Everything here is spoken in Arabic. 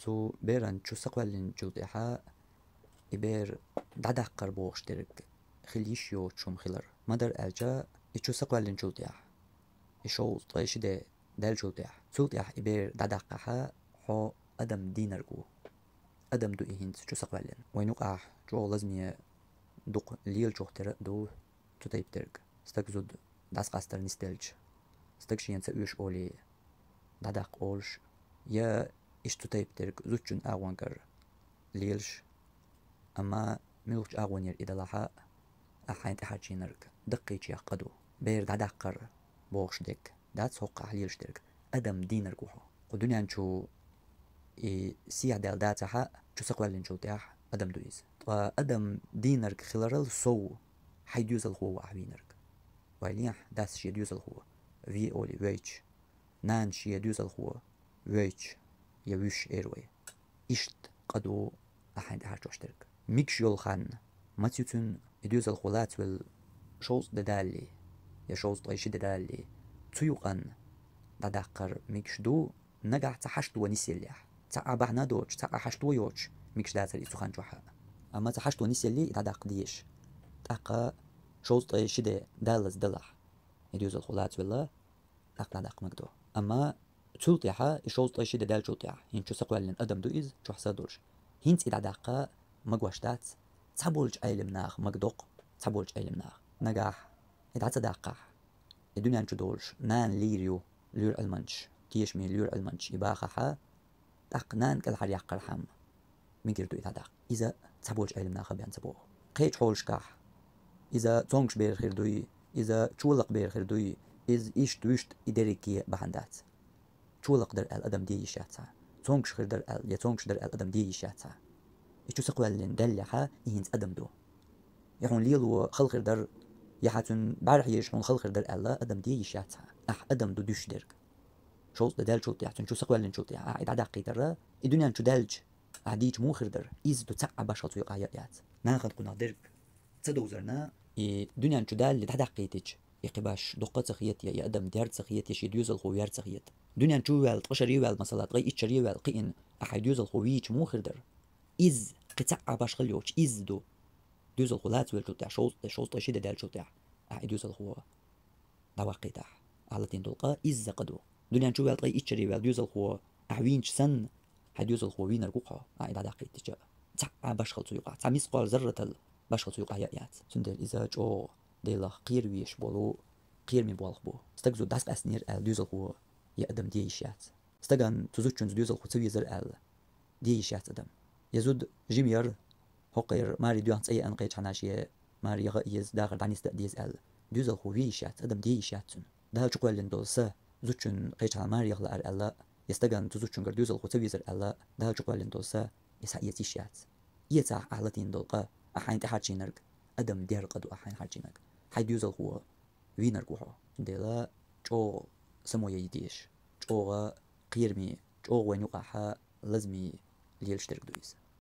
تو بيرن شو سقوالين جلطيحا إبير دعدق قربوغ شترك خليش يو تشوم خلر مدر ألجا إتشو سقوالين جلطيح إشو طيش دي دال جلطيح جلطيح إبير دعدقها حو أدم دينرقو أدم دو إهنت شو سقوالين وينوقع جو لازمي دوق ليل جوختر دو تتايب ترك استكزود داس قاستر نستلج استكشي ينسا اوش أولي دعدق أولش يا إش تتايب ترك زوجن أغوانكر ليلش أما ملوش أغوانير إذا لها أحاين تحاجينرك دقيتش يقدو بير دعدقر بوغش ديك داتس هوقع ليلش ترك أدم دينرقوها ودنيا نشو سيع دال داتها شو سقوالين جلطيح أدم دويز وأدم دينرك خلال سو حيديوزل هو وعوينرك ويليح داس شي يديوزل هو في أولي ويتش نان شي يديوزل هو ويتش يوش إيروي إشت قدو أحاين تحاجوش ترك ميكش يول خان ما تيوتون يديوزل خولات وال شوز دالي يا شوز طيشي دالي تيوقن داداقر ميكش دو نقع تحشتو ونسيليح تاع بعنا دوتش تاع حشتو يوتش ميكش داتر يتسخان جوحا أما تحشتو نسيلي داداق ديش تاقا شوز طيشي دالز دلح يديوزل خولات ولا تاق داداق مقدو أما تلطيحا يشوز طيشي دال تلطيح هين شو سقوالين أدم دو إز شو حسادولش هينت داداقا مقواش دات تحبولج أيلمناخ مقدوق تحبولج أيلمناخ نجاح إذا تصدقح الدنيا نشدولش نان ليريو لير المنش كيش مي لير المنش يباخها دق نان كل حد يقر حم من كيرتو إذا دق إذا تحبولج أيلمناخ بيان تبوه قيت حولش كح إذا تونكش بير خير دوي إذا تشولق بير خير دوي إذ إيش تويشت إدريكي بحندات تشولق در الأدم دي يشاتها تونكش خير در يا تونكش در الأدم دي يشاتها إيش سقوال دلها يهنت أدم دو يحون ليلو خلق در يحاتون بعرح يشون خلق در ألا أدم دي يشاتها أدم دو دوش درك شوز دال شو تيحتون شو سقوال شو تيح عيد عداقي در الدنيا شو دالج عديج مو خير در إز دو تسع باشا تو يقايات ناخد كنا درك تدوزرنا الدنيا شو دال لتحدقيتج يقباش دقة سخيت يا أدم ديار سخيت يشي ديوزل خويار سخيت دنيا شو وال قشري وال مسالات غي إتشري وال قين أحد ديوزل خويش مو خير در إز قطع باش خليوش إز دو ديوزل خولات ويل تاع شوز طيشي دال شو تاع أحد ديوزل خو دواقي تاع على تين دلقة إز قدو دنيا شو وال غي إتشري وال ديوزل خو أحوينش سن حد ديوزل خو وين رقوقها أحد داقي تجا تاع باش خلتو يقع تاع مسقال ذرة باش خلتو يقع يات سندل إذا جو ديلا قير ويش بولو قير مي بولخ بو استجزو داس أسنير ديوزل خو يقدم ديشات استجان تزوجون ديوزل خو تسوي زر ديشات أدم يزود جيمير هقير ماري دوانس أي أنقيت حناشية ماري غيز داخل دانيس تأديز ديوزل خو ويشات أدم ديشاتون ده شو قال لندوسة زوجون قيت على ماري يغلى ألا يستجان تزوجون قر ديوزل خو تسوي زر ألا ده شو قال لندوسة يسعيتي شات يتاع أهلتين دلقة أحين تحاجينرك أدم دير قدو أحين حاجينك حي ديوزل خو وينرقوها ديلا جو سمو يديش جو قيرمي جو وين يقعها لازمي ليلشترك دويس